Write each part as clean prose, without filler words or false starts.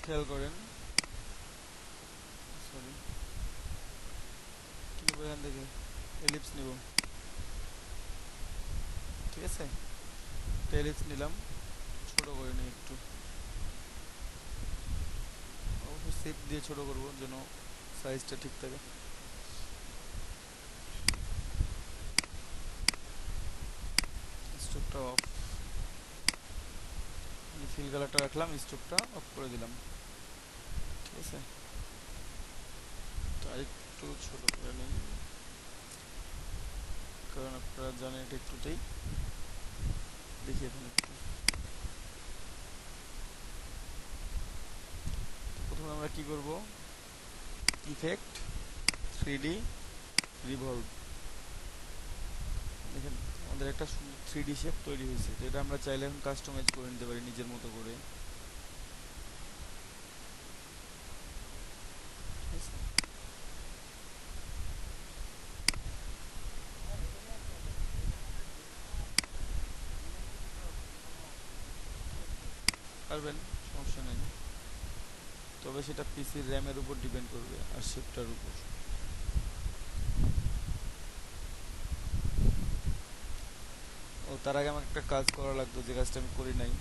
খেয়াল করেন, সরি কি নেব এখান থেকে, এলিপস নিব, ঠিক আছে। এলিপস নিলাম, ছোট করে নিই একটু, অবশ্যই শেপ দিয়ে ছোট করব যেন সাইজটা ঠিক থাকে। স্ট্রোকটা অফ, ফিল কালারটা রাখলাম, স্ট্রোকটা অফ করে দিলাম, ঠিক আছে। তো একটু ছোট করে নিই, কারণ আপনারা জানেন এটা একটুতেই, দেখি এখন একটু। প্রথমে আমরা কি করব, ইফেক্ট 3D রিভলভ, দেখেন আমাদের একটা 3D শেপ তৈরি হয়েছে। তো এটা আমরা চাইলে এখন কাস্টমাইজ করে নিতে পারি নিজের মতো করে, ঠিক আছে। পারবেন, সমস্যা নেই, তবে সেটা পিসির র্যামের উপর ডিপেন্ড করবে আর শেপটার উপর। ও তার আগে আমার একটা কাজ করা লাগতো, যে কাজটা আমি করি নাই,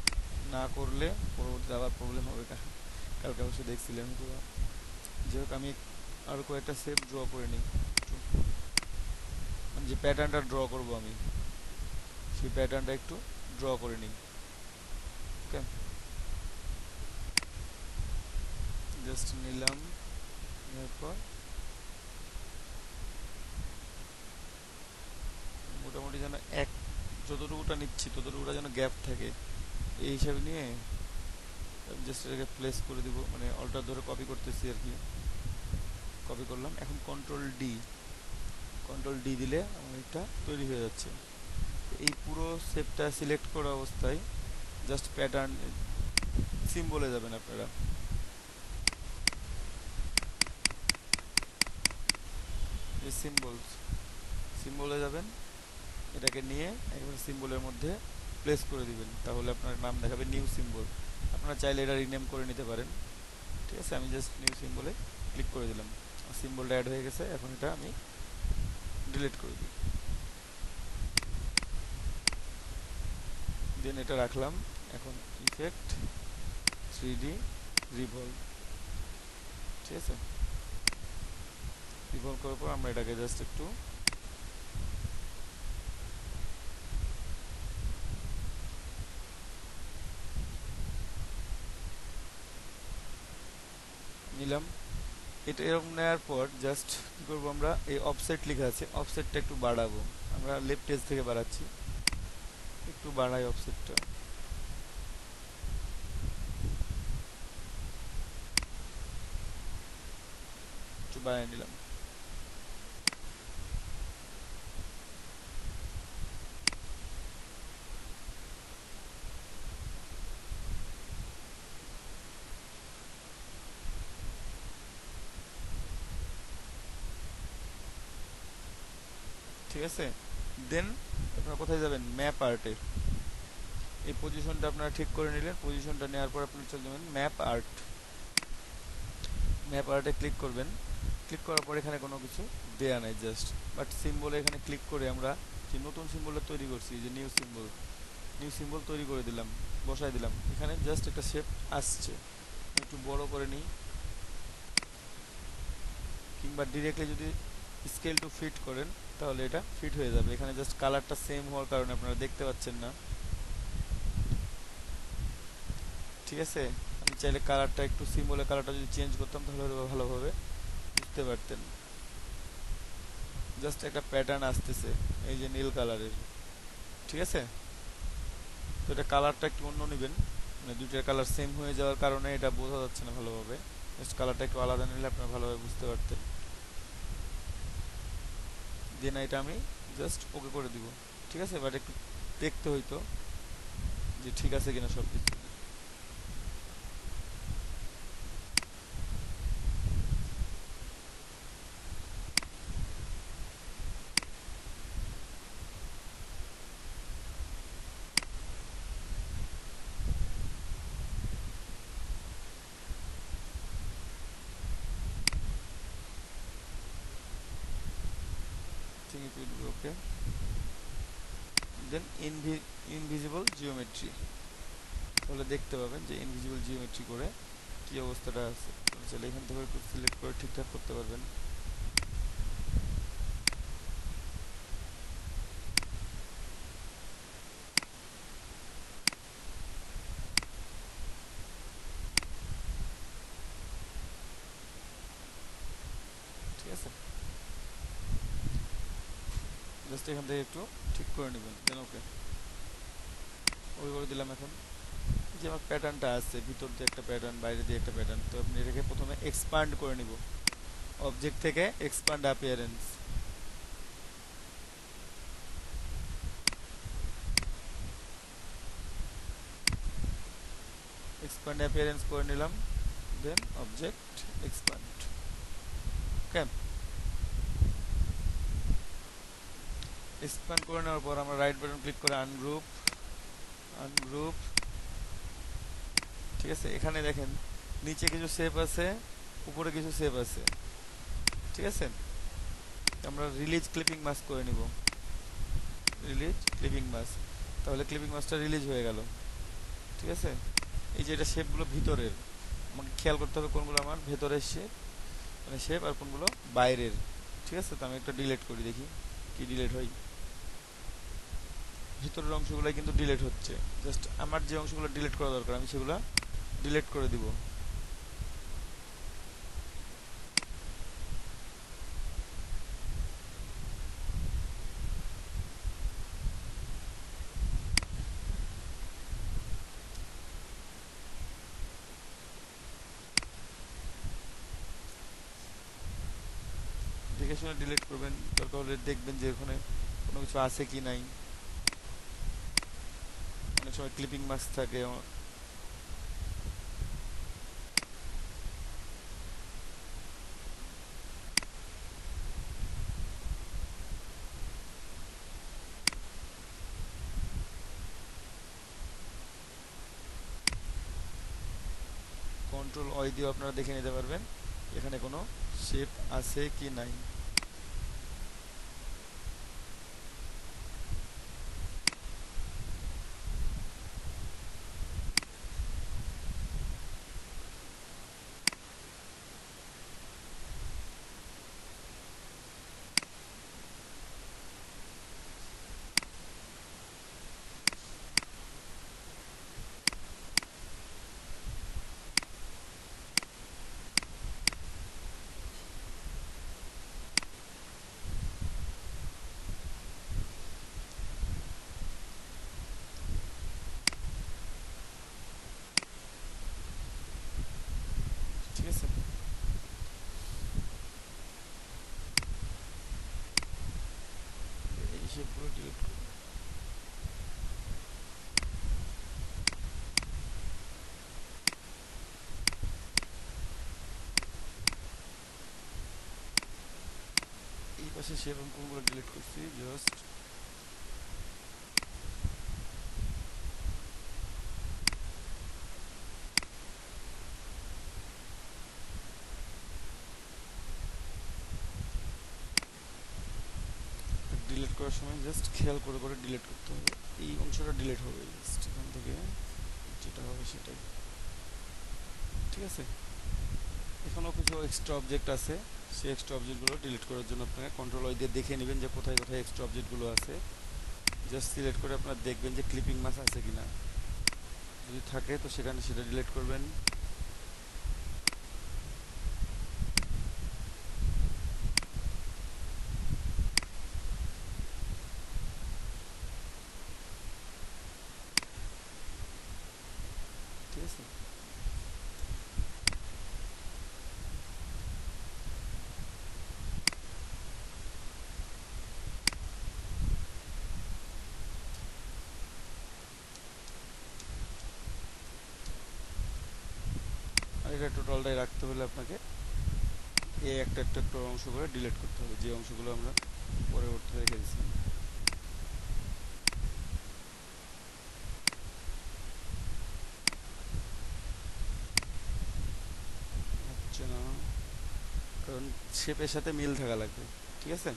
না করলে পরবর্তীতে আবার প্রবলেম হবে। কালকে অবশ্যই দেখছিলেন তো। যাই হোক, আমি আরও কয়েকটা শেপ ড্র করে নিই, মানে যে প্যাটার্নটা ড্র করব আমি, সেই প্যাটার্নটা একটু ড্র করে নিই। ওকে, জাস্ট নিলাম, এরপর মোটামুটি যেন যতটুকুটা নিচ্ছি ততটুকুটা যেন গ্যাপ থাকে এই হিসাবে নিয়ে জাস্ট এটাকে প্লেস করে দিব, মানে অল্টার ধরে কপি করতেছি আর কি। কপি করলাম, এখন কন্ট্রোল ডি দিলে আমার এটা তৈরি হয়ে যাচ্ছে। এই পুরো শেপটা সিলেক্ট করা অবস্থায় জাস্ট প্যাটার্ন সিম্বলে যাবেন আপনারা, এই সিম্বলে যাবেন, এটাকে নিয়ে একবার সিম্বলের মধ্যে প্লেস করে দিবেন, তাহলে আপনার নাম দেখাবে নিউ সিম্বল। আপনারা চাইলে এটা রিনেম করে নিতে পারেন, ঠিক আছে। আমি জাস্ট নিউ সিম্বলে ক্লিক করে দিলাম, সিম্বলটা অ্যাড হয়ে গেছে। এখন এটা আমি ডিলিট করে দিই, দেন এটা রাখলাম। এখন ইফেক্ট 3D রিভলভ, ঠিক আছে। রিভলভ করার পর আমরা এটাকে জাস্ট একটু নিলাম। এটা এরকম নেওয়ার পর জাস্ট কী করবো, আমরা এই অফসেট লেখা আছে, অফসেটটা একটু বাড়াবো, আমরা লেফট এজ থেকে বাড়াচ্ছি, একটু বাড়াই অফসেটটা, একটু বাড়াই নিলাম। ঠিক আছে, দেন আপনারা কোথায় যাবেন, ম্যাপ আর্টে। এই পজিশনটা আপনারা ঠিক করে নিলেন, পজিশনটা নেওয়ার পর আপনি চলে যাবেন ম্যাপ আর্টে ক্লিক করবেন। ক্লিক করার পর এখানে কোনো কিছু দেয়া নাই, জাস্ট বাট সিম্বলে এখানে ক্লিক করে আমরা যে নতুন সিম্বলটা তৈরি করছি, যে নিউ সিম্বল তৈরি করে দিলাম, বসাই দিলাম। এখানে জাস্ট একটা শেপ আসছে, একটু বড় করে নিই, কিংবা ডিরেক্টলি যদি স্কেল টু ফিট করেন তাহলে এটা ফিট হয়ে যাবে। এখানে জাস্ট কালারটা সেম হওয়ার কারণে আপনারা দেখতে পাচ্ছেন না, ঠিক আছে। আমি চাইলে কালারটা একটু, সিম্বলের কালারটা যদি চেঞ্জ করতাম তাহলে হয়তো ভালোভাবে বুঝতে পারতেন। জাস্ট একটা প্যাটার্ন আসতেছে, এই যে নীল কালারের, ঠিক আছে। তো এটা কালারটা একটু অন্য নেবেন, মানে দুইটার কালার সেম হয়ে যাওয়ার কারণে এটা বোঝা যাচ্ছে না ভালোভাবে। জাস্ট কালারটা একটু আলাদা নিলে আপনারা ভালোভাবে বুঝতে পারতেন। দেন এটা আমি জাস্ট ওকে করে দিব, ঠিক আছে। বাট একটু দেখতে হইতো যে ঠিক আছে কিনা সব কিছু। it will be okay. Then invisible geometry, তাহলে দেখতে পাবেন যে ইনভিজিবল জিওমেট্রি করে কি অবস্থাটা আছে। তাহলে এখান থেকে একটু সিলেক্ট করে ঠিকঠাক করতে পারবেন। ঠিক আছে, জাস্ট এখান থেকে একটু ঠিক করে নেবেন, দেন ওকে ওকে করে দিলাম। এখন যে আমার প্যাটার্নটা আছে, ভিতর দিয়ে একটা প্যাটার্ন, বাইরে দিয়ে একটা প্যাটার্ন, তো আপনি এটাকে প্রথমে এক্সপান্ড করে নিব, অবজেক্ট থেকে এক্সপান্ড অ্যাপিয়ারেন্স, এক্সপান্ড অ্যাপিয়ারেন্স করে নিলাম, দেন অবজেক্ট এক্সপান্ড। ওকে, এক্সপান্ড করে নেওয়ার পর আমরা রাইট বাটন ক্লিক করে আনগ্রুপ, আনগ্রুপ। ঠিক আছে, এখানে দেখেন নিচে কিছু শেপ আছে, উপরে কিছু শেপ আছে। ঠিক আছে, আমরা রিলিজ ক্লিপিং মাস্ক করে নিব, রিলিজ ক্লিপিং মাস্ক, তাহলে ক্লিপিং মাস্কটা রিলিজ হয়ে গেল। ঠিক আছে, এই যে এটা শেপগুলো ভিতরের, আমাকে খেয়াল করতে হবে কোনগুলো আমার ভেতরের শেপ, মানে শেপ, আর কোনগুলো বাইরের। ঠিক আছে, তো আমি একটা ডিলিট করি, দেখি কি ডিলিট হয়। ভিতরের অংশগুলো কিন্তু ডিলিট হচ্ছে, জাস্ট আমার যে অংশগুলো ডিলিট করা দরকার আমি সেগুলো ডিলিট করে দিব। দেখে শুনে ডিলিট করবেন, দরকার হলে দেখবেন যে ওখানে কোনো কিছু আছে কি নাই। অনেক সময় ক্লিপিং মাস্ক থাকে। কন্ট্রোল ওয়াই দিয়েও আপনারা দেখে নিতে পারবেন এখানে কোনো শেপ আছে কি নাই। ঠিক আছে, এই শেপগুলো ডিলিট করুন। এই পাশে শেপ আমি কোনগুলো ডিলিট করছি, জাস্ট ডিলিট করার সময় জাস্ট খেয়াল করে করে ডিলিট করতে হবে। এই অংশটা ডিলিট হবে, জাস্ট এখান থেকে যেটা হবে সেটাই। ঠিক আছে, এখানেও কিছু এক্সট্রা অবজেক্ট আছে, সেই এক্সট্রা অবজেক্টগুলো ডিলিট করার জন্য আপনারা কন্ট্রোল ওয়াই দিয়ে দেখে নেবেন যে কোথায় কোথায় এক্সট্রা অবজেক্টগুলো আছে। জাস্ট সিলেক্ট করে আপনারা দেখবেন যে ক্লিপিং মাস আছে কিনা, যদি থাকে তো সেখানে সেটা ডিলিট করবেন। ঠিক আছে, আর এটা টোটালটাই রাখতে হলে আপনাকে এই একটা একটা একটা অংশ করে ডিলিট করতে হবে, যে অংশগুলো আমরা পরবর্তীতে রেখে দিচ্ছিলাম। হচ্ছে না, কারণ শেপের সাথে মিল থাকা লাগবে। ঠিক আছে,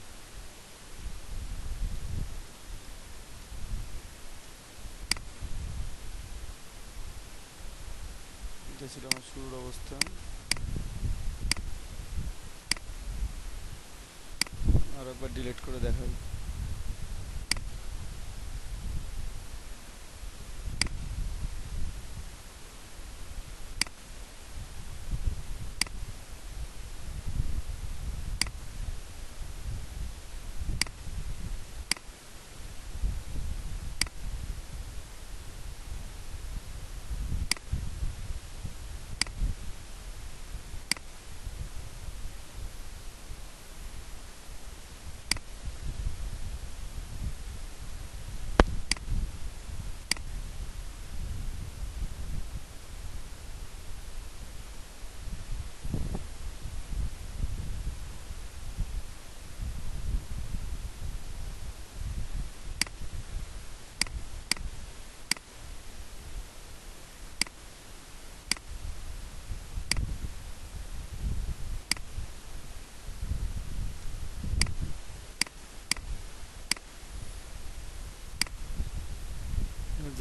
এটা ছিল আমার শুরুর অবস্থা। আর একবার ডিলিট করে দেখাই।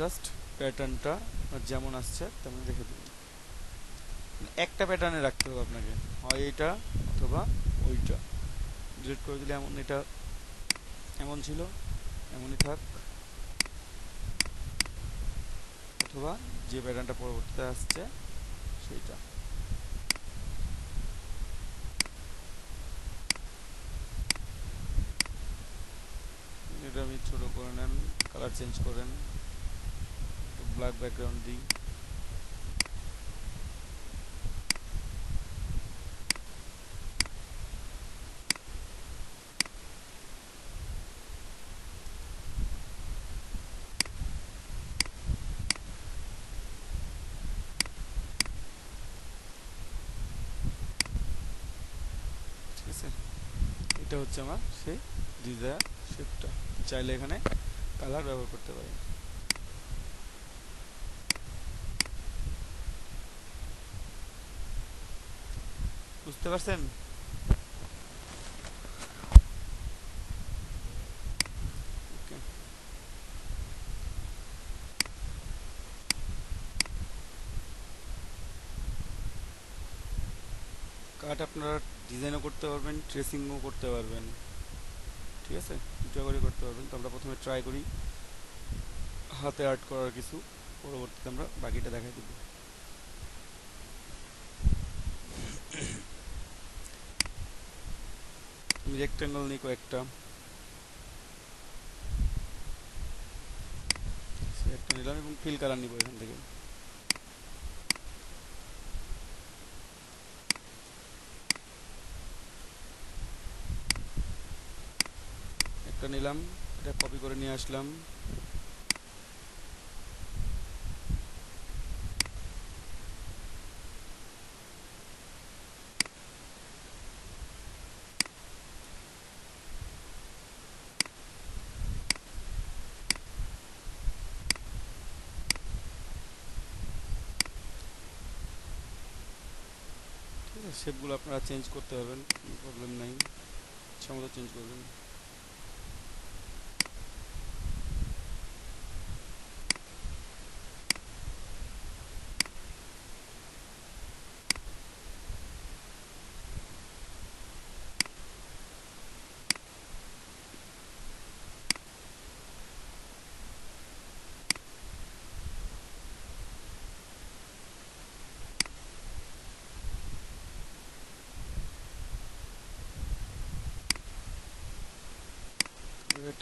জাস্ট প্যাটার্নটা যেমন আসছে তেমন রেখে দেবেন। একটা প্যাটার্নে রাখতে হবে আপনাকে, হয় এইটা অথবা ওইটা। ডিলিট করে দিলে এমন, এটা এমন ছিল এমনই থাক, অথবা যে প্যাটার্নটা পরবর্তীতে আসছে সেইটা। এটা আমি ছোট করে নেন, কালার চেঞ্জ করেন, ব্ল্যাক ব্যাকগ্রাউন্ড দিই। ঠিক আছে, এটা হচ্ছে আমার সেই ডিজায়ার শেপটা। চাইলে এখানে কালার ব্যবহার করতে পারেন। বুঝতে পারছেন? ওকে, কাট আপনারা ডিজাইনও করতে পারবেন, ট্রেসিংও করতে পারবেন। ঠিক আছে, দুটো করে করতে পারবেন। তো আমরা প্রথমে ট্রাই করি হাতে আর্ট করার কিছু, পরবর্তীতে আমরা বাকিটা দেখাই দেব। আমি রেক্ট্যাঙ্গল নিই কয়েকটা, একটা নিলাম এবং ফিল কালার নিব এখান থেকে। একটা নিলাম, এটা কপি করে নিয়ে আসলাম। ঠিক আছে, শেপগুলো আপনারা চেঞ্জ করতে পারবেন, কোনো প্রবলেম নাই, ইচ্ছা মতো চেঞ্জ করবেন।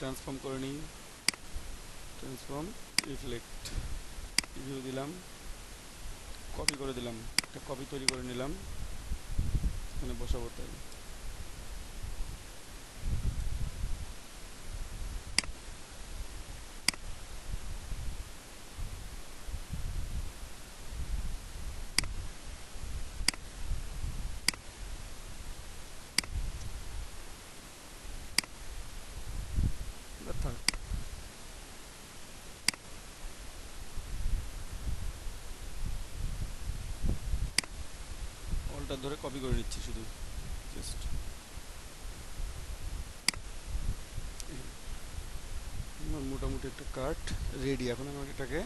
ট্রান্সফর্ম করে নিই, ট্রান্সফর্ম রিফ্লেক্ট, ভিউ দিলাম, কপি করে দিলাম, একটা কপি তৈরি করে নিলাম, এখানে বসাবো। তাই থাক, অলটা ধরে কপি করে নিচ্ছি শুধু, জাস্ট মোটামুটি একটা কাট রেডি। এখন আমরা এটাকে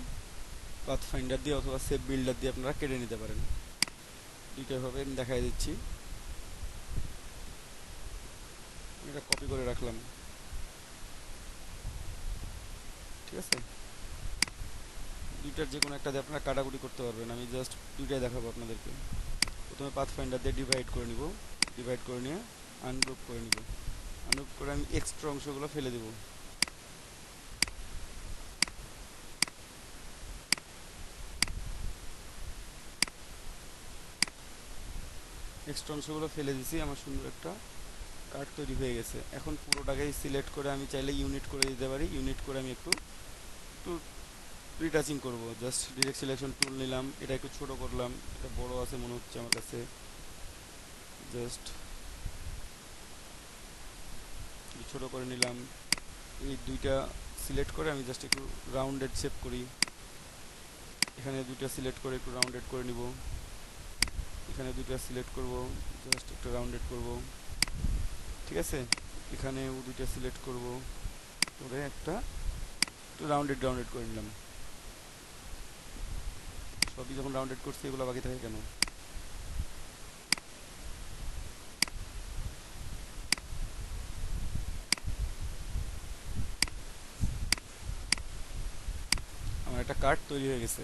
পাথ ফাইন্ডার দিয়ে অথবা সেভ বিল্ডার দিয়ে আপনারা কেটে নিতে পারেন। দুইটাভাবে আমি দেখাই দিচ্ছি। এটা কপি করে রাখলাম, ঠিক আছে। দুইটার যে কোনো একটা দিয়ে আপনারা কাটাকুটি করতে পারবেন। আমি জাস্ট দুইটাই দেখাবো আপনাদেরকে। প্রথমে পাথ ফাইন্ডার দিয়ে ডিভাইড করে নিব, ডিভাইড করে নিয়ে আনগ্রুপ করে নিব। আনগ্রুপ করে আমি এক্সট্রা অংশগুলো ফেলে দেব। এক্সট্রা অংশগুলো ফেলে দিছি, আমার সুন্দর একটা কার্ড তৈরি হয়ে গেছে। এখন পুরোটাকেই সিলেক্ট করে আমি চাইলে ইউনিট করে দিতে পারি। ইউনিট করে আমি একটু একটু রিটাচিং করব। জাস্ট ডিরেক্ট সিলেকশন টুল নিলাম, এটা একটু ছোট করলাম, এটা বড় আছে মনে হচ্ছে আমার কাছে। জাস্ট ছোট করে নিলাম। এই দুইটা সিলেক্ট করে আমি জাস্ট একটু রাউন্ডেড শেপ করি। এখানে দুইটা সিলেক্ট করে একটু রাউন্ডেড করে নিব। এখানে দুইটা সিলেক্ট করব, জাস্ট একটু রাউন্ডেড করব, ঠিক আছে। এখানেও দুইটা সিলেক্ট করব, করে একটা একটু রাউন্ডেড রাউন্ডেড করে নিলাম। সবই যখন রাউন্ডেড করছি এগুলো বাকি থাকে কেন? আমার একটা কার্ড তৈরি হয়ে গেছে।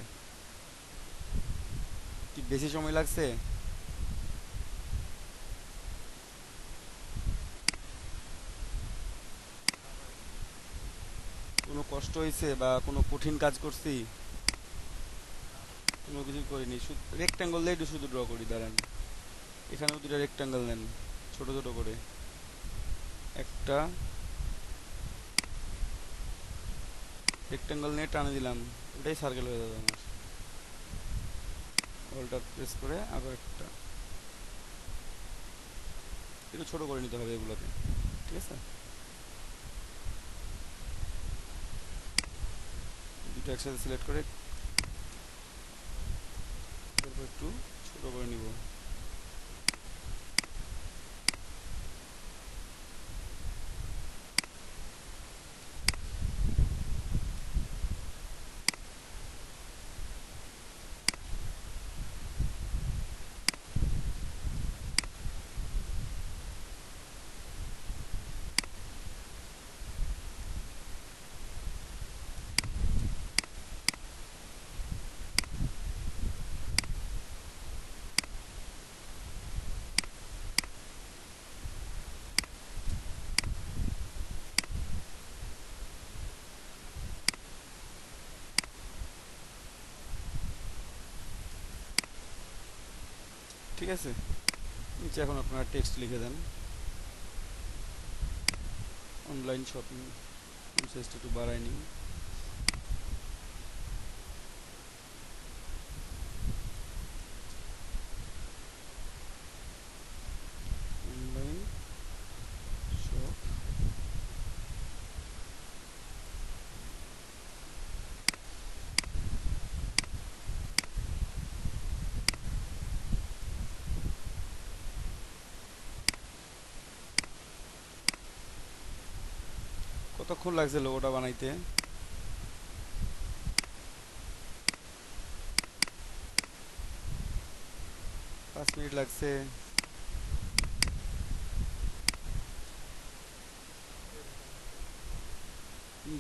কি বেশি সময় লাগছে? কোনো কষ্ট হয়েছে বা কোনো কঠিন কাজ করছি? কোনো কিছু করিনি, শুধু রেক্ট্যাঙ্গল দিয়ে একটু শুধু ড্র করি। দাঁড়ান, এখানেও দুটো রেক্ট্যাঙ্গেল নেন ছোট ছোট করে। একটা রেক্ট্যাঙ্গেল নিয়ে টানে দিলাম, ওটাই সার্কেল হয়ে যাবে আমার। অল্টার প্রেস করে আবার একটা একটু ছোট করে নিতে হবে এগুলোকে, ঠিক আছে। দুটো একসাথে সিলেক্ট করে তারপর একটু ছোট করে নিব। ঠিক আছে, নিচে এখন আপনারা টেক্সট লিখে দেন। অনলাইন শপিং সাইজটা একটু বাড়াই নিই। অনলাইন শপ কতক্ষণ লাগছে লোগোটা বানাইতে? 5 মিনিট লাগছে।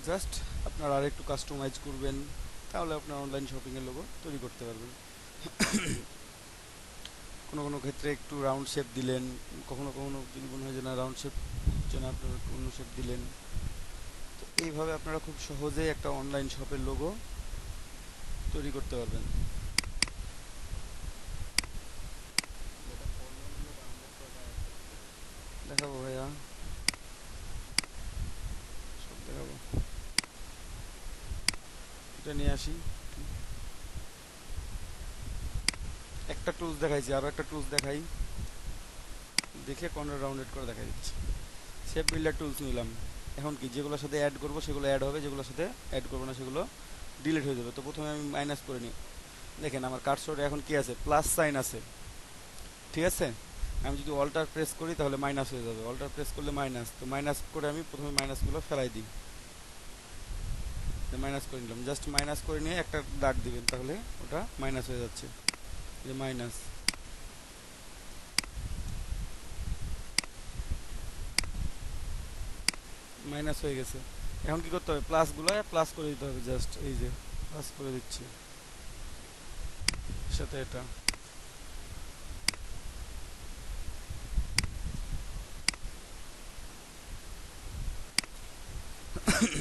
জাস্ট আপনারা আর একটু কাস্টমাইজ করবেন, তাহলে আপনার অনলাইন শপিংয়ের লোগো তৈরি করতে পারবেন। কোনো কোনো ক্ষেত্রে একটু রাউন্ড শেপ দিলেন, কখনো কখনো যদি মনে হয় যে না রাউন্ড শেপ হচ্ছে না, আপনারা একটু অন্য শেপ দিলেন। তো এইভাবে আপনারা খুব সহজেই একটা অনলাইন শপের লোগো তৈরি করতে পারবেন। দেখাবো ভাইয়া, সব দেখাবো। এটা নিয়ে আসি, একটা টুলস দেখাইছি, আরও একটা টুলস দেখাই, দেখে কর্নার রাউন্ডেড করে দেখাই দিচ্ছি। শেপ বিল্ডার টুলস নিলাম। এখন কি যেগুলোর সাথে অ্যাড করবো সেগুলো অ্যাড হবে, যেগুলোর সাথে অ্যাড করবো না সেগুলো ডিলিট হয়ে যাবে। তো প্রথমে আমি মাইনাস করে নিই। দেখেন আমার কার্সরে এখন কি আছে, প্লাস সাইন আছে, ঠিক আছে। আমি যদি অল্টার প্রেস করি তাহলে মাইনাস হয়ে যাবে, অল্টার প্রেস করলে মাইনাস। তো মাইনাস করে আমি প্রথমে মাইনাসগুলো ফেলাই দিই। মাইনাস করে নিলাম, জাস্ট মাইনাস করে নিয়ে একটা দাগ দিবেন, তাহলে ওটা মাইনাস হয়ে যাচ্ছে, যে মাইনাস। মাইনাস হয়ে গেছে। এখন কি করতে হবে, প্লাসগুলো প্লাস করে দিতে হবে, জাস্ট এই যে প্লাস করে দিচ্ছি সাথে এটা।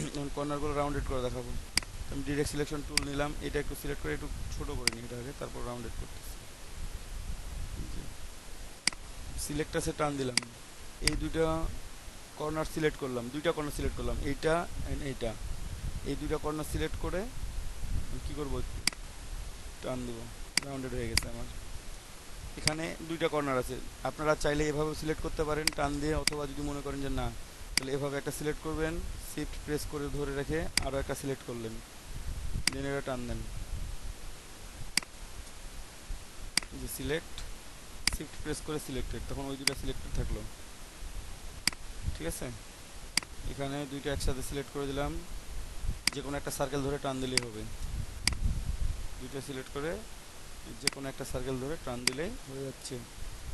এখন কর্নারগুলো রাউন্ডেড করে দেখাবো। আমি ডিরেক্ট সিলেকশন টুল নিলাম, এটা একটু সিলেক্ট করে একটু ছোট করে নিই এটা আগে, তারপর রাউন্ডেড করতেছি। সিলেক্টাসে টান দিলাম, এই দুইটা কর্নার সিলেক্ট করলাম, দুইটা কর্নার সিলেক্ট করলাম, এইটা এন্ড এইটা, এই দুইটা কর্নার সিলেক্ট করে কি করব, টান দিব, রাউন্ডেড হয়ে গেছে আমার। এখানে দুইটা কর্নার আছে, আপনারা চাইলে এভাবে সিলেক্ট করতে পারেন টান দিয়ে, অথবা যদি মনে করেন যে না, তাহলে এভাবে একটা সিলেক্ট করবেন, শিফট প্রেস করে ধরে রেখে আরও একটা সিলেক্ট করলেন, দেন এটা টান দেন, যে সিলেক্ট, শিফট প্রেস করে সিলেক্টেড, তখন ওই দুটো সিলেক্টেড থাকলো। ঠিক আছে, এখানে দুইটা একসাথে সিলেক্ট করে দিলাম, যে কোনো একটা সার্কেল ধরে টান দিলেই হবে, দুইটা সিলেক্ট করে যে কোনো একটা সার্কেল ধরে টান দিলেই হয়ে যাচ্ছে।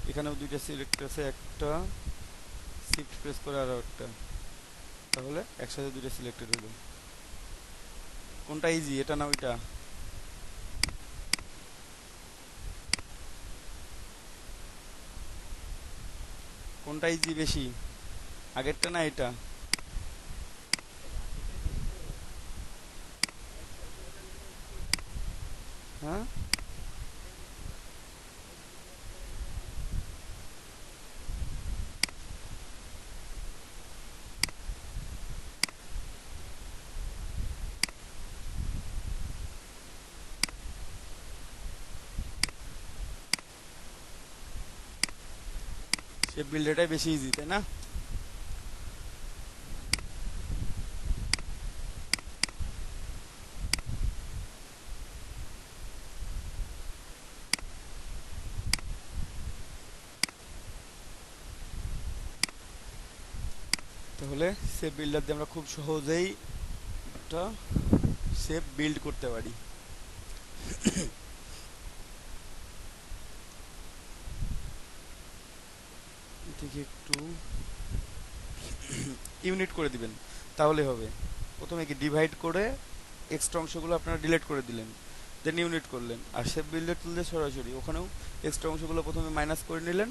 এখানেও দুইটা সিলেক্ট আছে, একটা শিফট প্রেস করে আরও একটা, তাহলে একসাথে দুইটা সিলেক্টেড হলো। কোনটা ইজি, এটা না ওইটা? কোনটা ইজি বেশি, আগেরটা না এটা? হ্যাঁ, সে বিল্ডারটাই বেশি ইজি, তাই না? তাহলে সেভ বিল্ডার দিয়ে আমরা খুব সহজেই একটা সেভ বিল্ড করতে পারি। এদিকে একটু ইউনিট করে দিবেন, তাহলে হবে। প্রথমে কি ডিভাইড করে এক্সট্রা অংশগুলো আপনারা ডিলিট করে দিলেন, দেন ইউনিট করলেন, আর সেভ বিল্ডার তুললে সরাসরি ওখানেও এক্সট্রা অংশগুলো প্রথমে মাইনাস করে নিলেন,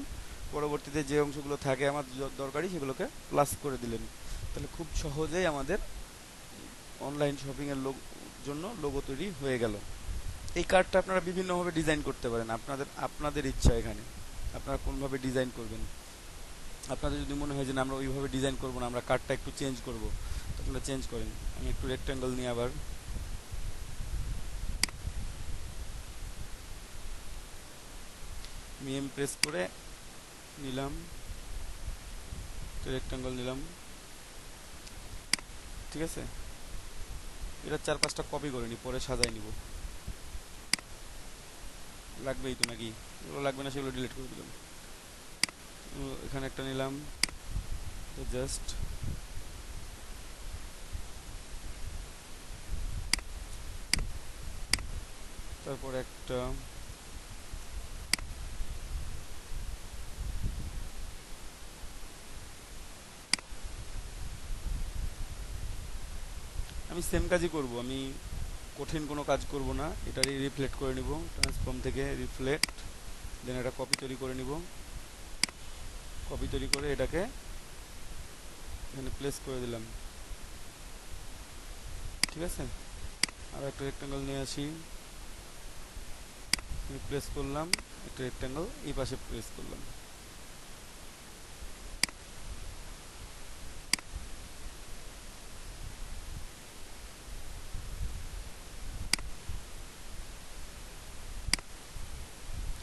পরবর্তীতে যে অংশগুলো থাকে আমার দরকারি সেগুলোকে প্লাস করে দিলেন, তাহলে খুব সহজেই আমাদের অনলাইন শপিংয়ের জন্য লোগো তৈরি হয়ে গেল। এই কার্ডটা আপনারা বিভিন্নভাবে ডিজাইন করতে পারেন, আপনাদের ইচ্ছা, এখানে আপনারা কোনভাবে ডিজাইন করবেন। আপনাদের যদি মনে হয় যে না আমরা ওইভাবে ডিজাইন করবো না, আমরা কার্ডটা একটু চেঞ্জ করব, তো আপনারা চেঞ্জ করেন। আমি একটু রেক্ট্যাঙ্গেল নিয়ে আবার মিএম প্রেস করে নিলাম, রেক্ট্যাঙ্গেল নিলাম। ঠিক আছে, এটা 4-5টা কপি করে নিই, পরে সাজাই নিব। লাগবেই তো নাকি, যেগুলো লাগবে না সেগুলো ডিলিট করে দিলাম। এখানে একটা নিলাম, জাস্ট তারপর একটা আমি সেম কাজই করব, আমি কঠিন কোনো কাজ করব না, এটারই রিফ্লেক্ট করে নিব, ট্রান্সফর্ম থেকে রিফ্লেক্ট, দেন এটা কপি তৈরি করে নিব, কপি তৈরি করে এটাকে এখানে প্লেস করে দিলাম। ঠিক আছে, আর একটা রেক্ট্যাঙ্গেল নিয়ে আসি, প্লেস করলাম, একটা রেক্ট্যাঙ্গেল এই পাশে প্লেস করলাম।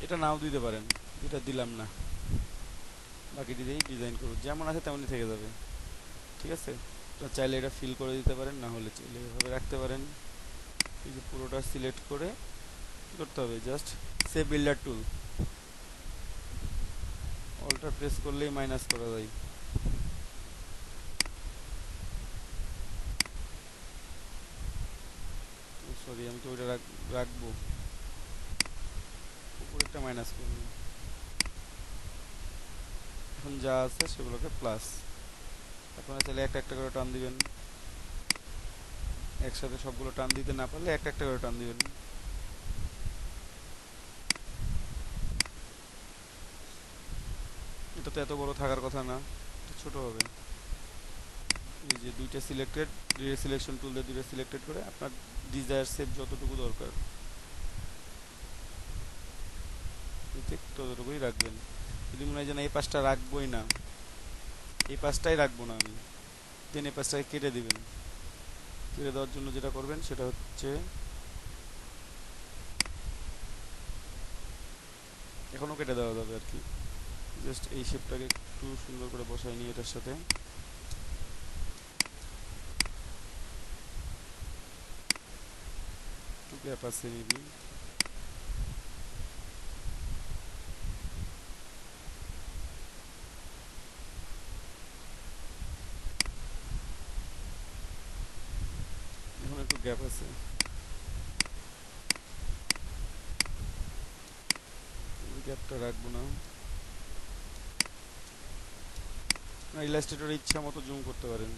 এটা নাও দিতে পারেন, এটা দিলাম না, বাকিটি দিয়েই ডিজাইন করুন, যেমন আছে তেমনই থেকে যাবে। ঠিক আছে, তো চাইলে এটা ফিল করে দিতে পারেন, না হলে চাইলে এভাবে রাখতে পারেন। এই যে পুরোটা সিলেক্ট করে কী করতে হবে, just save builder tool, alter press করলেই মাইনাস করা যায়। সরি, আমি তো ওইটা রাখবো, উপরেরটা মাইনাস করবো। এখন যা আছে সেগুলোকে প্লাস। আপনারা চাইলে একটা একটা করে টান দিবেন, একসাথে সবগুলো টান দিতে না পারলে একটা একটা করে টান দিবেন। এটা তো এত বড় থাকার কথা না, ছোট হবে। এই যে দুইটা সিলেক্টেড, সিলেকশন টুল দিয়ে দুইটা সিলেক্টেড করে আপনার ডিজায়ার শেপ যতটুকু দরকার ঠিক ততটুকুই রাখবেন। যদি মনে হয় যে না এই পাশটা রাখবোই না, এই পাশটাই রাখবো না আমি, দেন এই পাশটাকে কেটে দিবেন। কেটে দেওয়ার জন্য যেটা করবেন সেটা হচ্ছে, এখনও কেটে দেওয়া যাবে আর কি, জাস্ট এই শেপটাকে একটু সুন্দর করে বসাই নিয়ে এটার সাথে, একটু গ্যাপ আছে মেবি। এখন একটু গ্যাপ আছে, গ্যাপটা রাখবো না। ইলাস্ট্রেটরে ইচ্ছা মতো জুম করতে পারেন।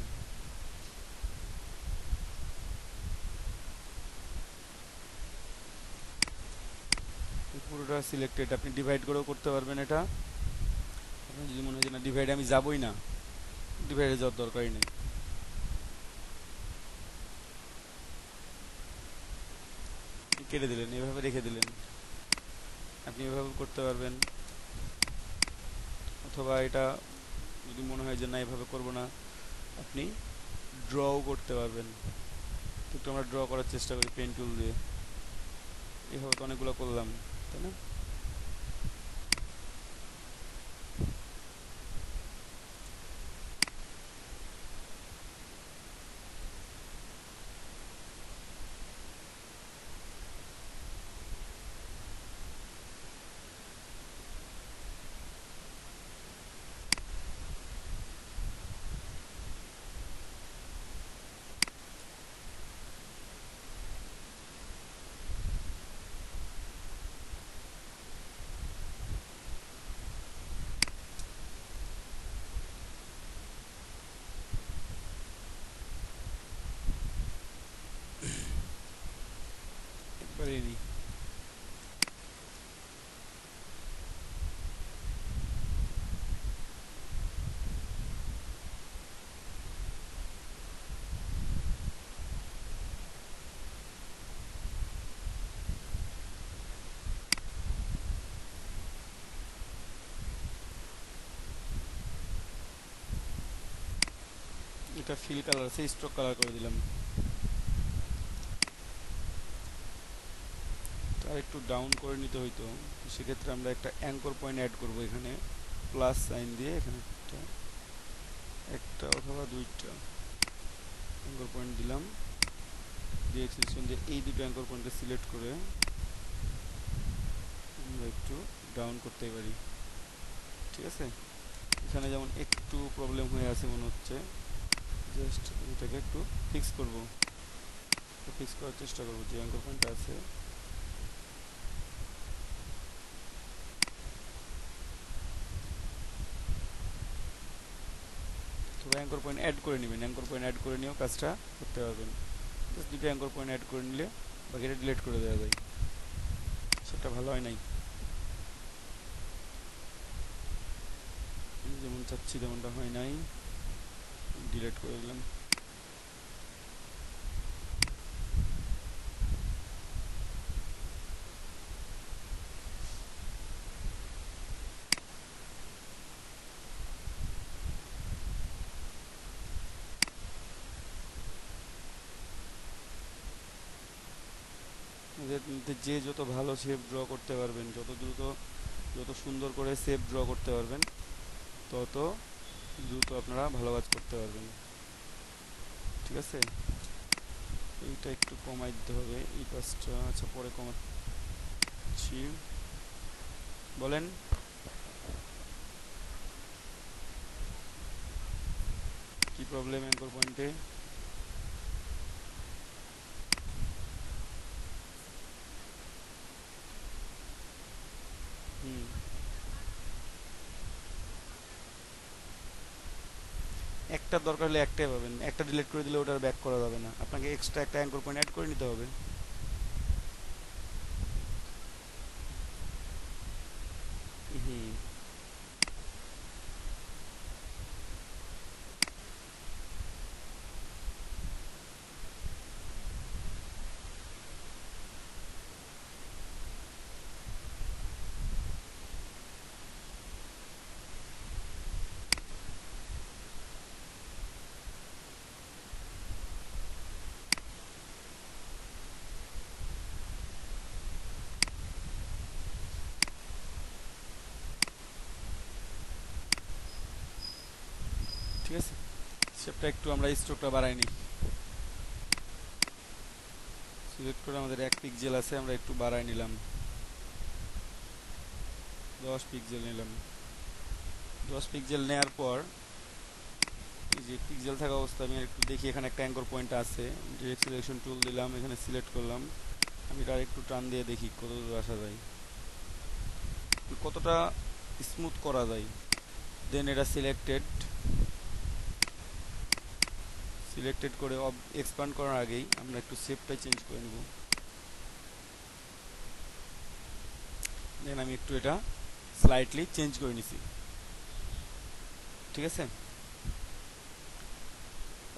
পুরোটা সিলেক্টেড, আপনি ডিভাইড করেও করতে পারবেন এটা। আপনার যদি মনে হয় যে না ডিভাইডে আমি যাবই না, ডিভাইডে যাওয়ার দরকারই নেই। কেটে দিলেন, এভাবে রেখে দিলেন, আপনি এভাবে করতে পারবেন। অথবা এটা যদি মনে হয় যে না এভাবে করবো না, আপনি ড্রও করতে পারবেন। কিন্তু আমরা ড্র করার চেষ্টা করি পেন টুল দিয়ে, এভাবে তো অনেকগুলো করলাম, তাই না? একবারেই নিই। এটা ফিল কালার আছে, স্ট্রোক কালার করে দিলাম। আর একটু ডাউন করে নিতে হইতো, সেক্ষেত্রে আমরা একটা অ্যাঙ্কর পয়েন্ট অ্যাড করব এখানে, প্লাস সাইন দিয়ে এখানে একটা একটা অথবা দুইটা অ্যাঙ্কর পয়েন্ট দিলাম, দিয়ে এক্সটেনশন দিয়ে এই দুটো অ্যাঙ্কর পয়েন্টকে সিলেক্ট করে আমরা একটু ডাউন করতে পারি। ঠিক আছে, এখানে যেমন একটু প্রবলেম হয়ে আছে মনে হচ্ছে, জাস্ট এটাকে একটু ফিক্স করব, ফিক্স করার চেষ্টা করব। যে অ্যাঙ্কর পয়েন্টটা আছে তবে অ্যাঙ্কর পয়েন্ট অ্যাড করে নেবেন, অ্যাঙ্কর পয়েন্ট অ্যাড করে নিয়েও কাজটা করতে পারবেন। জাস্ট দুটো অ্যাঙ্কর পয়েন্ট অ্যাড করে নিলে বাকিটা ডিলিট করে দেওয়া যায়, সেটা ভালো হয় নাই, যেমন চাচ্ছি তেমনটা হয় নাই, ডিলিট করে দিলাম। যে যত ভালো শেপ ড্র করতে পারবেন, যত দ্রুত যত সুন্দর করে শেপ ড্র করতে পারবেন, তত দ্রুত আপনারা ভালো কাজ করতে পারবেন। ঠিক আছে, এইটা একটু কমাই দিতে হবে এই পাঁচটা। আচ্ছা পরে কমাচ্ছি, বলেন। কি প্রবলেম অ্যাঙ্কর পয়েন্টে? একটা দরকার হলে একটাই পাবেন, একটা ডিলিট করে দিলে ওটা ব্যাক করা যাবে না, আপনাকে এক্সট্রা একটা অ্যাঙ্কর পয়েন্ট অ্যাড করে নিতে হবে। হুম, ঠিক আছে। শেপটা একটু আমরা স্ট্রোকটা বাড়াই নিই। সিলেক্ট করে আমাদের 1 পিক্সেল আছে, আমরা একটু বাড়াই নিলাম, 10 পিক্সেল নিলাম। 10 পিক্সেল নেওয়ার পর এই যে পিক্সেল থাকা অবস্থা আমি একটু দেখি, এখানে একটা অ্যাঙ্কর পয়েন্ট আছে, ডিরেক্ট সিলেকশন টুল দিলাম, এখানে সিলেক্ট করলাম। আমি এটা একটু টান দিয়ে দেখি কত দূর আসা যায়, কতটা স্মুথ করা যায়। দেন এটা সিলেক্টেড, সিলেক্টেড করে এক্সপ্যান্ড করার আগেই আমরা একটু শেপটা চেঞ্জ করে নেব। দেন আমি একটু এটা স্লাইটলি চেঞ্জ করে নিছি, ঠিক আছে।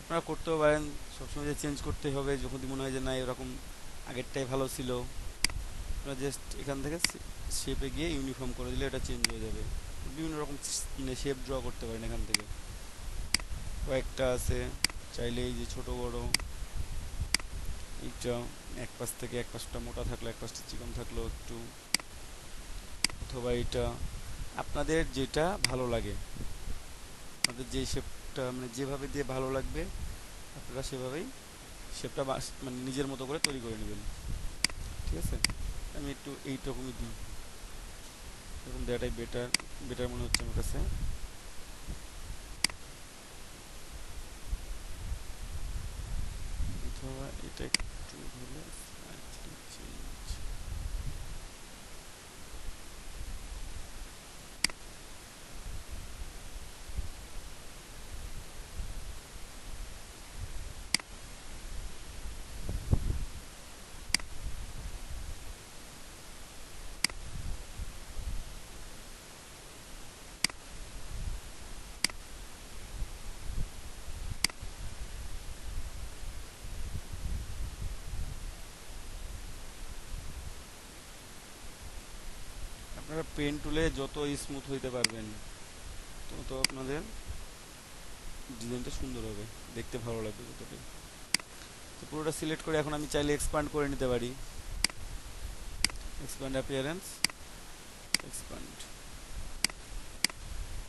আপনারা করতেও পারেন, সবসময় যে চেঞ্জ করতে হবে যখন মনে হয় যে না এরকম আগেরটাই ভালো ছিল, আপনারা জাস্ট এখান থেকে শেপে গিয়ে ইউনিফর্ম করে দিলে এটা চেঞ্জ হয়ে যাবে। বিভিন্ন রকম মানে শেপ ড্র করতে পারেন এখান থেকে, কয়েকটা আছে, চাইলে এই যে ছোট বড়, এইটা এক পাশ থেকে এক পাশটা মোটা থাকলো এক পাশটা চিকন থাকলো একটু, অথবা এটা আপনাদের যেটা ভালো লাগে, আপনাদের যে শেপটা মানে যেভাবে দিয়ে ভালো লাগবে আপনারা সেভাবেই শেপটা মানে নিজের মতো করে তৈরি করে নেবেন, ঠিক আছে। আমি একটু এইরকমই দিই, এরকম দেওয়াটাই বেটার, বেটার মনে হচ্ছে আমার কাছে। অথবা এটা একটু হলে slightly change। আপনারা পেন টুলে যত স্মুথ হইতে পারবেন তত আপনাদের ডিজাইনটা সুন্দর হবে, দেখতে ভালো লাগবে ততটাই। তো পুরোটা সিলেক্ট করে এখন আমি চাইলে এক্সপান্ড করে নিতে পারি, এক্সপ্যান্ড অ্যাপিয়ারেন্স, এক্সপ্যান্ড,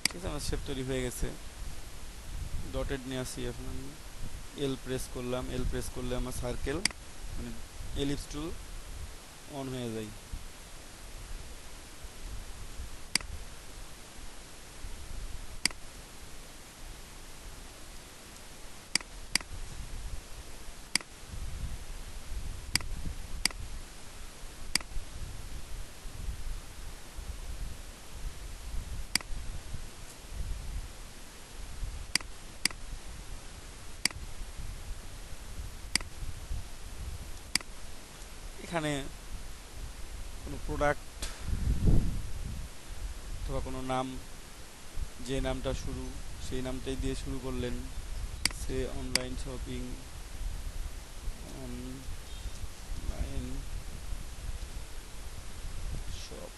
ঠিক আছে। আমার শেপ তৈরি হয়ে গেছে। ডটেড নিয়ে আসি এখন আমি, এল প্রেস করলাম, এল প্রেস করলে আমার সার্কেল মানে এলিপস টুল অন হয়ে যায়। এখানে কোনো প্রোডাক্ট অথবা কোনো নাম, যে নামটা শুরু সেই নামটাই দিয়ে শুরু করলেন, সে online shopping, online shop,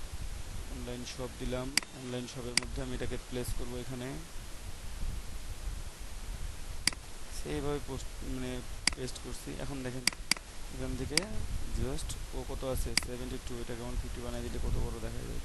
online shop দিলাম। অনলাইন শপের মধ্যে আমি এটাকে প্লেস করব এখানে, সেইভাবে পোস্ট মানে পেস্ট করছি। এখন দেখেন এখান থেকে জাস্ট ও কত আছে 72, এটাকে 150 বানিয়ে দিলে কত বড় দেখা যায়।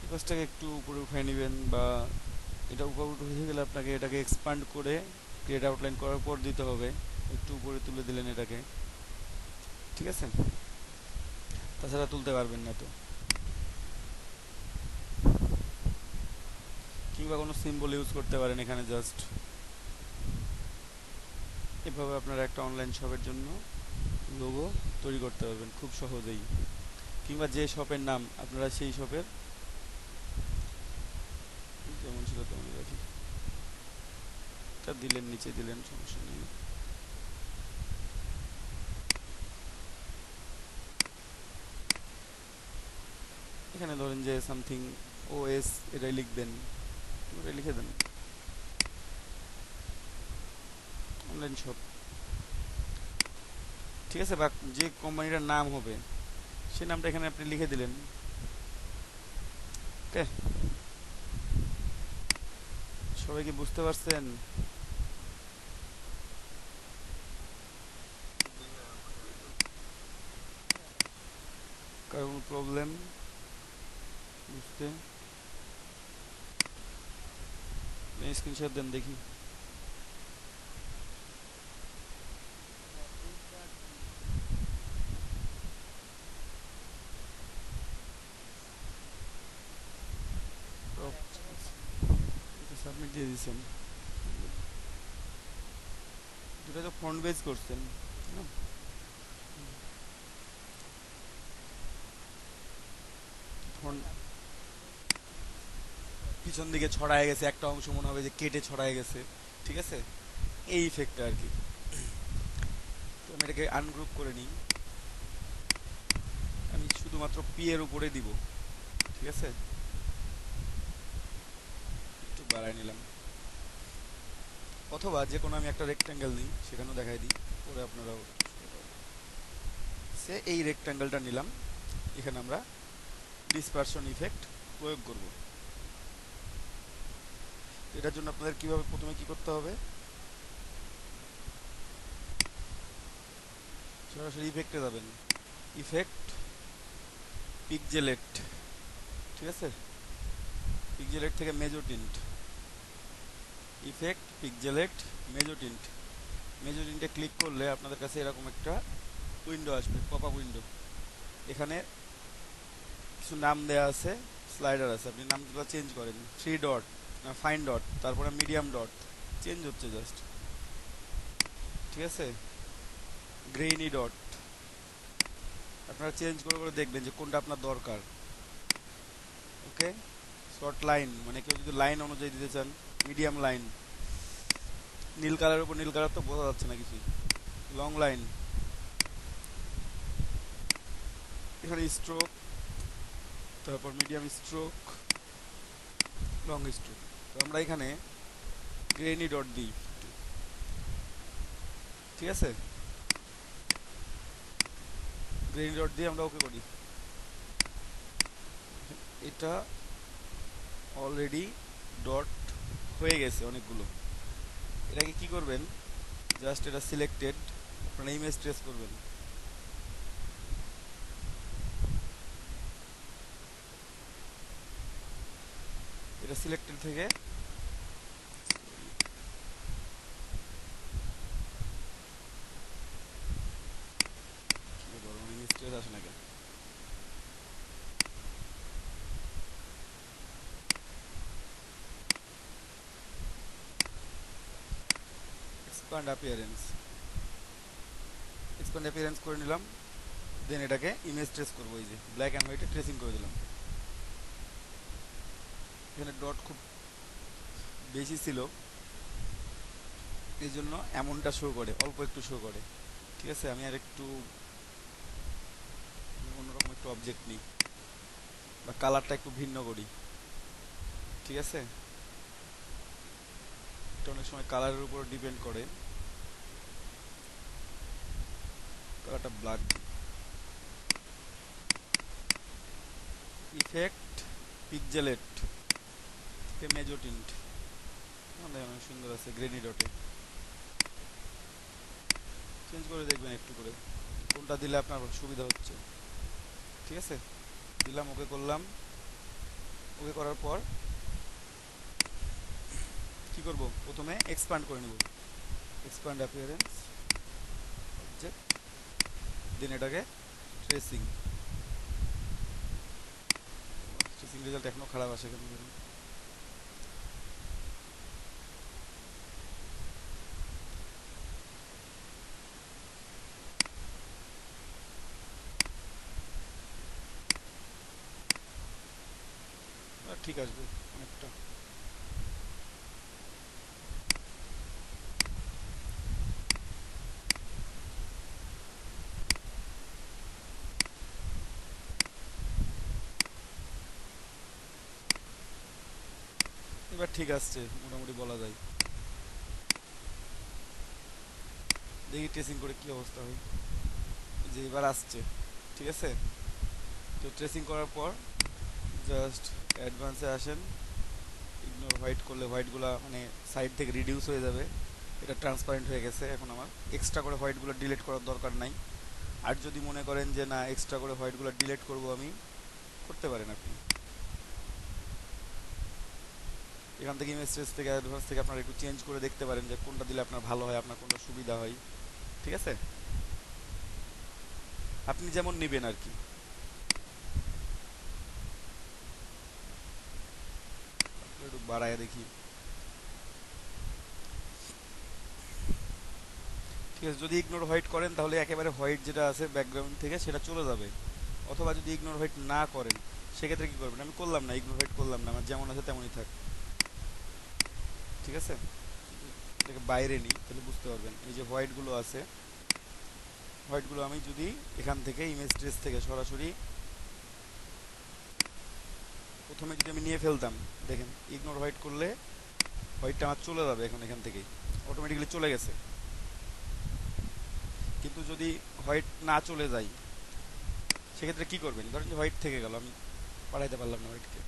এই কাজটাকে একটু উপরে উঠাই নেবেন, বা এটা উপরে উঠে গেলে আপনাকে এটাকে এক্সপান্ড করে ক্রিয়েট আউটলাইন করার পর দিতে হবে, একটু উপরে তুলে দিলেন এটাকে, ঠিক আছে। তাছাড়া তুলতে পারবেন না। তো কিংবা কোনো সিম্বল ইউজ করতে পারেন এখানে। জাস্ট এভাবে আপনারা একটা অনলাইন শপের জন্য লোগো তৈরি করতে পারবেন খুব সহজেই। কিংবা যে শপের নাম আপনারা সেই শপের যেমন ছিল তেমনই রাখি, তা দিলেন, নিচে দিলেন, সমস্যা নেই। এখানে ধরেন যে সামথিং ওএস এটাই লিখবেন, এটাই লিখে দেন অনলাইন শপ, ঠিক আছে। বা যে কোম্পানিটার নাম হবে সেই নামটা এখানে আপনি লিখে দিলেন। ওকে, সবাই কি বুঝতে পারছেন? কারণ প্রবলেম বুঝতে? স্ক্রিনশট দেন দেখি। সাবমিট দিয়ে দিয়েছেন, দুটো তো ফ্রন্ট বেজ করছেন না? ফ্রন্ট পিছন দিকে ছড়ায় গেছে, একটা অংশ মনে হবে যে কেটে ছড়ায় গেছে, ঠিক আছে, এই ইফেক্টটা আর কি। তো আমি এটাকে আনগ্রুপ করে নিই, আমি শুধুমাত্র পি এর উপরে দিব, ঠিক আছে, একটু বাড়াই নিলাম। অথবা যে কোনো আমি একটা রেক্ট্যাঙ্গেল নিই, সেখানেও দেখাই দিই, পরে আপনারাও সে এই রেক্ট্যাঙ্গেলটা নিলাম, এখানে আমরা ডিসপারশন ইফেক্ট প্রয়োগ করব। এটার জন্য আপনাদের কিভাবে প্রথমে কি করতে হবে, সরাসরি ইফেক্টে যাবেন, ইফেক্ট পিকজেলেট, ঠিক আছে, পিকজেলেট থেকে মেজোটিন্ট, ইফেক্ট পিকজেলেট মেজোটিন্ট, মেজোটিন্টে ক্লিক করলে আপনাদের কাছে এরকম একটা উইন্ডো আসবে, পপ আপ উইন্ডো। এখানে কিছু নাম দেওয়া আছে, স্লাইডার আছে, আপনি নামগুলো চেঞ্জ করেন, থ্রি ডট, ফাইন ডট, তারপরে মিডিয়াম ডট, চেঞ্জ হচ্ছে জাস্ট, ঠিক আছে, গ্রেইনি ডট, আপনারা চেঞ্জ করে করে দেখবেন যে কোনটা আপনার দরকার। ওকে, শর্ট লাইন মানে কেউ যদি লাইন অনুযায়ী দিতে চান, মিডিয়াম লাইন, নীল কালারের উপর নীল কালার তো বোঝা যাচ্ছে না কিছুই, লং লাইন, এখানে স্ট্রোক, তারপর মিডিয়াম স্ট্রোক, লং স্ট্রোক। তো আমরা এখানে গ্রেনি ডট দিই, ঠিক আছে, গ্রেনি ডট দিয়ে আমরা ওকে করি। এটা অলরেডি ডট হয়ে গেছে অনেকগুলো। এটাকে কি করবেন, জাস্ট এটা সিলেক্টেড, আপনারা ইমেজ ট্রেস করবেন, এটা সিলেক্টেড থেকে ইমেজ ট্রেস আসে না কেন, এক্সপ্যান্ড অ্যাপিয়ারেন্স, এক্সপ্যান্ড অ্যাপিয়ারেন্স করে নিলাম। দেন এটাকে ইমেজ ট্রেস করবো, এই যে ব্ল্যাক অ্যান্ড হোয়াইটে ট্রেসিং করে দিলাম। এখানে ডট খুব বেশি ছিল, এই জন্য এমনটা শো করে, অল্প একটু শো করে, ঠিক আছে। আমি আর একটু অন্যরকম একটু অবজেক্ট নিই, বা কালারটা একটু ভিন্ন করি, ঠিক আছে, এটা অনেক সময় কালারের উপর ডিপেন্ড করে, কালারটা ব্ল্যাক, ইফেক্ট পিকজেলেট থেকে মেজোটিন্ট, অনেক সুন্দর আছে, গ্রেনি ডটে চেঞ্জ করে দেখবেন একটু করে কোনটা দিলে আপনার সুবিধা হচ্ছে, ঠিক আছে। দিলাম, ওকে করলাম, ওকে করার পর কি করব, প্রথমে এক্সপ্যান্ড করে নেব, এক্সপ্যান্ড অ্যাপিয়ারেন্স অবজেক্ট, দেন এটাকে ট্রেসিং, ট্রেসিং রেজাল্ট এখনো খারাপ আসে কেন, ঠিক আসবে অনেকটা। এবার ঠিক আসছে মোটামুটি বলা যায়। দেখি ট্রেসিং করে কি অবস্থা হয়। যে এবার আসছে, ঠিক আছে। তো ট্রেসিং করার পর জাস্ট অ্যাডভান্সে আসেন। ইগনোর হোয়াইট করলে হোয়াইটগুলো মানে সাইড থেকে রিডিউস হয়ে যাবে। এটা ট্রান্সপারেন্ট হয়ে গেছে। এখন আমার এক্সট্রা করে হোয়াইটগুলো ডিলিট করার দরকার নাই। আর যদি মনে করেন যে না এক্সট্রা করে হোয়াইটগুলো ডিলিট করব আমি, করতে পারেন আপনি। এখান থেকে ইমেজ ট্রেস থেকে অ্যাডভান্স থেকে আপনারা একটু চেঞ্জ করে দেখতে পারেন যে কোনটা দিলে আপনার ভালো হয়, আপনার কোনটা সুবিধা হয়, ঠিক আছে। আপনি যেমন নেবেন আর কি। একটু বাড়ায় দেখি। ঠিক আছে, যদি ইগনোর হোয়াইট করেন তাহলে একেবারে হোয়াইট যেটা আছে ব্যাকগ্রাউন্ড থেকে সেটা চলে যাবে। অথবা যদি ইগনোর হোয়াইট না করেন সেক্ষেত্রে কী করবেন, আমি করলাম না, ইগনোর হোয়াইট করলাম না, আমার যেমন আছে তেমনই থাক, ঠিক আছে। এটাকে বাইরে নিই তাহলে বুঝতে পারবেন। এই যে হোয়াইটগুলো আছে, হোয়াইটগুলো আমি যদি এখান থেকে ইমেজ ট্রেস থেকে সরাসরি প্রথমে যদি আমি নিয়ে ফেলতাম, দেখেন ইগনোর হোয়াইট করলে হোয়াইটটা আমার চলে যাবে এখন এখান থেকেই, অটোমেটিক্যালি চলে গেছে। কিন্তু যদি হোয়াইট না চলে যায় সেক্ষেত্রে কী করবেন, ধরেন যে হোয়াইট থেকে গেল, আমি পাঠাইতে পারলাম না হোয়াইটকে,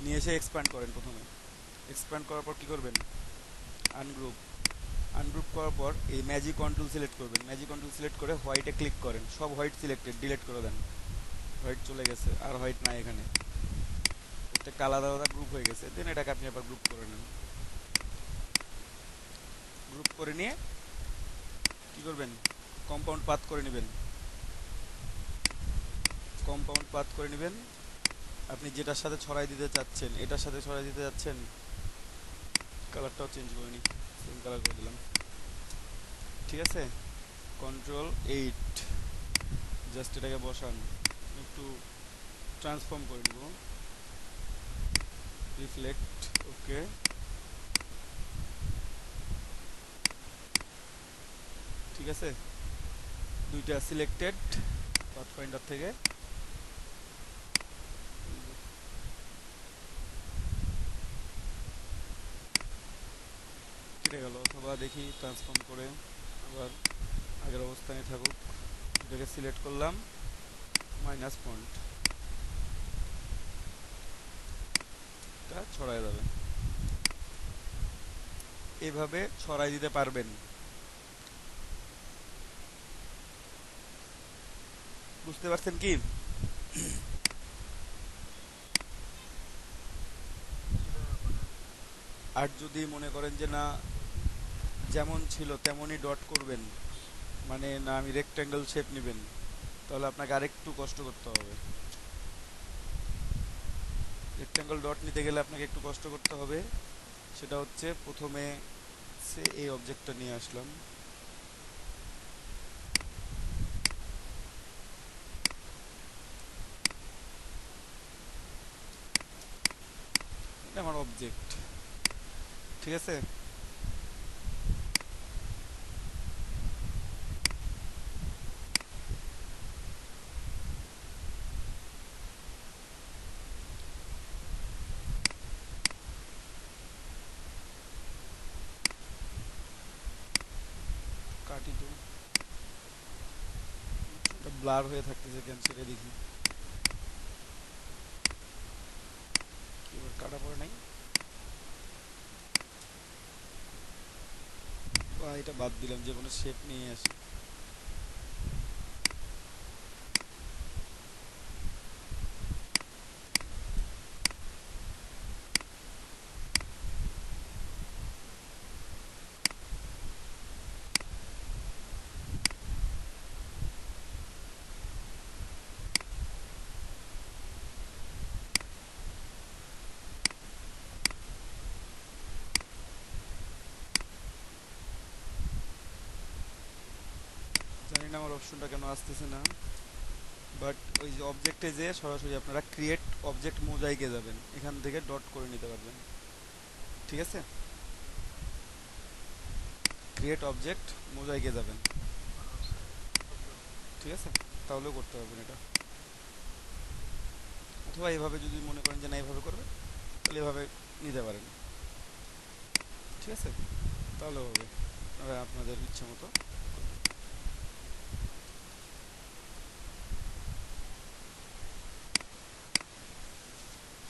নিয়ে এসে এক্সপ্যান্ড করেন। প্রথমে এক্সপ্যান্ড করার পর কী করবেন, আনগ্রুপ। আনগ্রুপ করার পর এই ম্যাজিক কন্ট্রোল সিলেক্ট করবেন। ম্যাজিক কন্ট্রোল সিলেক্ট করে হোয়াইটে ক্লিক করেন, সব হোয়াইট সিলেক্টেড ডিলিট করে দেন। হোয়াইট চলে গেছে, আর হোয়াইট নাই এখানে, প্রত্যেকটা আলাদা আলাদা গ্রুপ হয়ে গেছে। দেন এটাকে আপনি আবার গ্রুপ করে নেন। গ্রুপ করে নিয়ে কী করবেন, কম্পাউন্ড পাথ করে নেবেন। কম্পাউন্ড পাথ করে নেবেন। আপনি যেটার সাথে ছড়াই দিতে চাচ্ছেন, এটার সাথে ছড়াই দিতে যাচ্ছেন, কালারটাও চেঞ্জ করে নিই, সেম কালার করে দিলাম, ঠিক আছে। Ctrl+8, জাস্ট এটাকে বসান, একটু ট্রান্সফর্ম করে নেব, রিফ্লেক্ট, ওকে। ঠিক আছে, দুইটা সিলেক্টেড পাথ ফাইন্ডার থেকে। কেটে গেল, অথবা দেখি ট্রান্সফর্ম করে আবার আগের অবস্থানে থাকুক। এটাকে সিলেক্ট করলাম, মাইনাস ফন্ট, এটা ছড়ায় যাবে। এভাবে ছড়াই দিতে পারবেন। বুঝতে পারছেন কি? আর যদি মনে করেন যে না যেমন ছিল তেমনই ডট করবেন, মানে না আমি রেক্ট্যাঙ্গেল শেপ নেবেন, তাহলে আপনাকে আরেকটু কষ্ট করতে হবে। রেক্ট্যাঙ্গেল ডট নিতে গেলে আপনাকে একটু কষ্ট করতে হবে। সেটা হচ্ছে প্রথমে সে এই অবজেক্টটা নিয়ে আসলাম, এটা আমার অবজেক্ট, ঠিক আছে। কাটি তো, এটা ব্লার হয়ে থাকতেছে কেন সেটা দেখি। কি এবার কাটা পড়ে নাই, বা এটা বাদ দিলাম, যে কোনো শেপ নিয়ে আসি। জানি না আমার অপশনটা কেন আসতেছে না, বাট ওই যে অবজেক্টে যেয়ে সরাসরি আপনারা ক্রিয়েট অবজেক্ট মোজাইকে যাবেন, এখান থেকে ডট করে নিতে পারবেন। ঠিক আছে, ক্রিয়েট অবজেক্ট মোজাইকে যাবেন। ঠিক আছে, তাহলেও করতে পারবেন এটা। অথবা এভাবে যদি মনে করেন যে না এভাবে করবে, তাহলে এভাবে নিতে পারেন। ঠিক আছে, তাহলে হবে, আপনাদের ইচ্ছে মতো।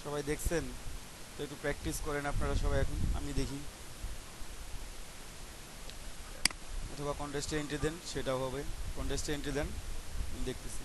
সবাই দেখছেন তো, একটু প্র্যাকটিস করেন আপনারা সবাই এখন, আমি দেখি। অথবা কন্টেস্টে এন্ট্রি দেন, সেটাও হবে। কন্টেস্টে এন্ট্রি দেন, আমি দেখতেছি।